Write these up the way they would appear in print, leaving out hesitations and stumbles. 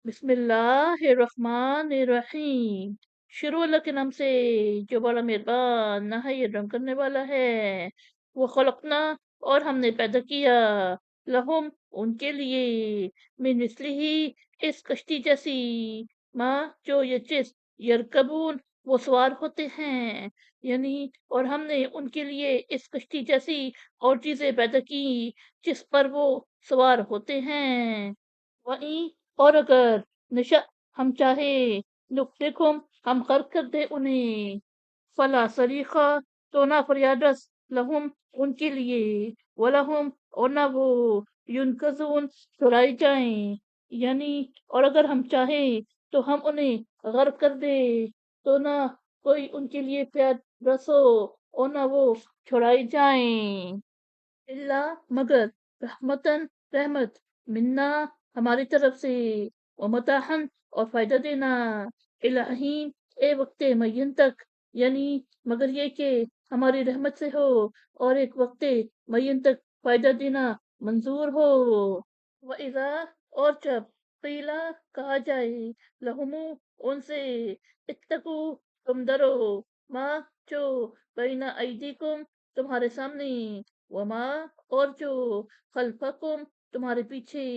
بسم اللہ الرحمن الرحیم۔ شروع اللہ کے نام سے جو بڑا مہربان نہایت رحم کرنے والا ہے۔ وہ خلقنا، اور ہم نے پیدا کیا، لہم ان کے لیے، من مثلہ اس کشتی جیسی، ماں جو یہ چیز، یرکبون وہ سوار ہوتے ہیں، یعنی اور ہم نے ان کے لیے اس کشتی جیسی اور چیزیں پیدا کی جس پر وہ سوار ہوتے ہیں۔ وہیں اور اگر نشا ہم چاہے، نقلکم ہم غرق کر دے انہیں، فلا صریخہ تو نہ فریاد رس، لہم ان کے لیے، ولہم اور نہ وہ، ینقذون چھڑائی جائیں، یعنی اور اگر ہم چاہیں تو ہم انہیں غرق کر دے تو نہ کوئی ان کے لیے فریاد رسو اور نہ وہ چھڑائی جائیں، اللہ مگر، رحمتن رحمت، منا ہماری طرف سے، ومتاحن اور فائدہ دینا، الہین اے وقت معین تک، یعنی مگر یہ کہ ہماری رحمت سے ہو اور ایک وقت معین تک فائدہ دینا منظور ہو۔ وَإِذَا اور جب قیلا کہا جائے، لہمو ان سے، اتقو تم ڈرو، ماں جو بین ایدیکم تمہارے سامنے، وما اور جو خلفکم تمہارے پیچھے،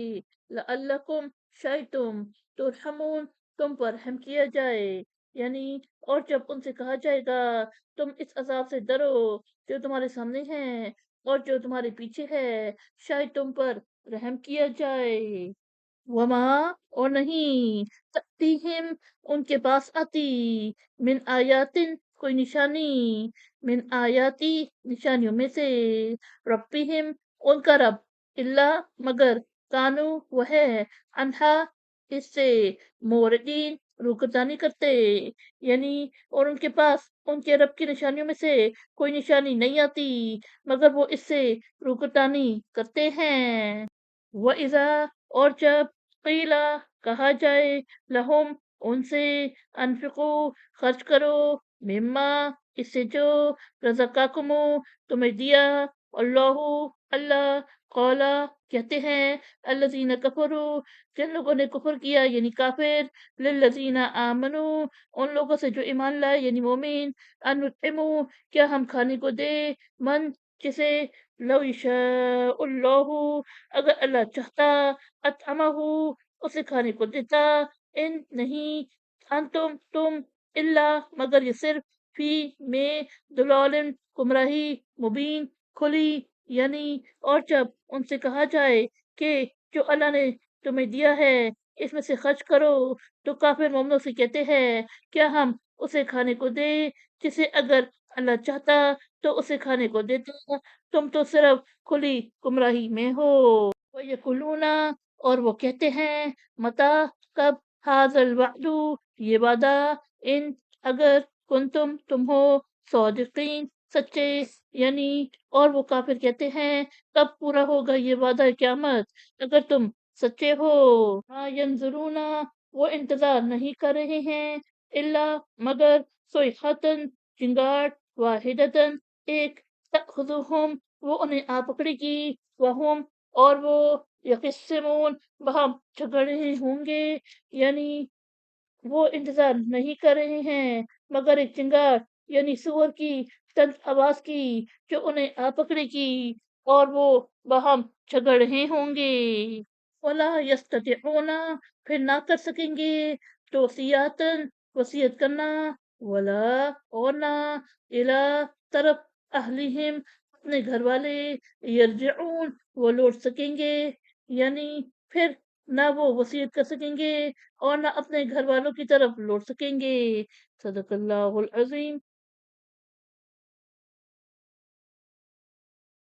لعلکم شاید تم، ترحمون تم پر رحم کیا جائے، یعنی اور جب ان سے کہا جائے گا تم اس عذاب سے ڈرو جو تمہارے سامنے ہے اور جو تمہارے پیچھے ہے، شاید تم پر رحم کیا جائے۔ وما اور نہیں، تأتیہم ان کے پاس آتی، من آیاتن کوئی نشانی، من آیاتی نشانیوں میں سے، ربہم ان کا رب، اللہ مگر، کانو وہ ہے، انہا اس سے، موردین روکتانی کرتے، یعنی اور ان کے پاس ان کے رب کی نشانیوں میں سے کوئی نشانی نہیں آتی مگر وہ اس سے روکتانی کرتے ہیں۔ وَإِذَا اور جب قیلا کہا جائے، لہم ان سے، انفقو خرچ کرو، مما اس سے جو، رزقاکم تمہیں دیا، اللہ اللہ، قولا کہتے ہیں، الذین کفروا جن لوگوں نے کفر کیا یعنی کافر، للذین آمنوا ان لوگوں سے جو ایمان لائے یعنی مومن، ان نطعموا کیا ہم کھانے کو دے، من جسے، لو یشاء اللہ اگر اللہ چاہتا، اطعمہ اسے کھانے کو دیتا، ان نہیں، انتم تم، اللہ مگر یہ صرف، فی میں، دلال گمراہی، مبین کھلی، یعنی اور جب ان سے کہا جائے کہ جو اللہ نے تمہیں دیا ہے اس میں سے خرچ کرو، تو کافر مومنوں سے کہتے ہیں کیا ہم اسے کھانے کو دے جسے اگر اللہ چاہتا تو اسے کھانے کو دیتا، تم تو صرف کھلی گمراہی میں ہو۔ وَيَقُولُونَ اور وہ کہتے ہیں، متا کب، ھذا الوعد یہ وعدہ، ان اگر کنتم تم ہو، صادقین سچے، یعنی اور وہ کافر کہتے ہیں کب پورا ہوگا یہ وعدہ قیامت اگر تم سچے ہو۔ ما ینظرون وہ انتظار نہیں کر رہے ہیں، الا مگر، صیحۃ چنگاڑ، واحدۃ ایک، تأخذہم وہ انہیں آ پکڑے گی، وہم اور وہ، یقسمون باہم جھگڑ رہے ہوں گے، یعنی وہ انتظار نہیں کر رہے ہیں مگر ایک چنگار یعنی سور کی تند آواز کی جو انہیں آ پکڑے گی اور وہ باہم جھگڑ رہے ہوں گے۔ ولا یستطیعون پھر نہ کر سکیں گے، توصیاتن وصیت کرنا، ولا اور نہ، الی طرف، اہلہم اپنے گھر والے، یرجعون وہ لوٹ سکیں گے، یعنی پھر نہ وہ وصیت کر سکیں گے اور نہ اپنے گھر والوں کی طرف لوٹ سکیں گے۔ صدق اللہ العظیم۔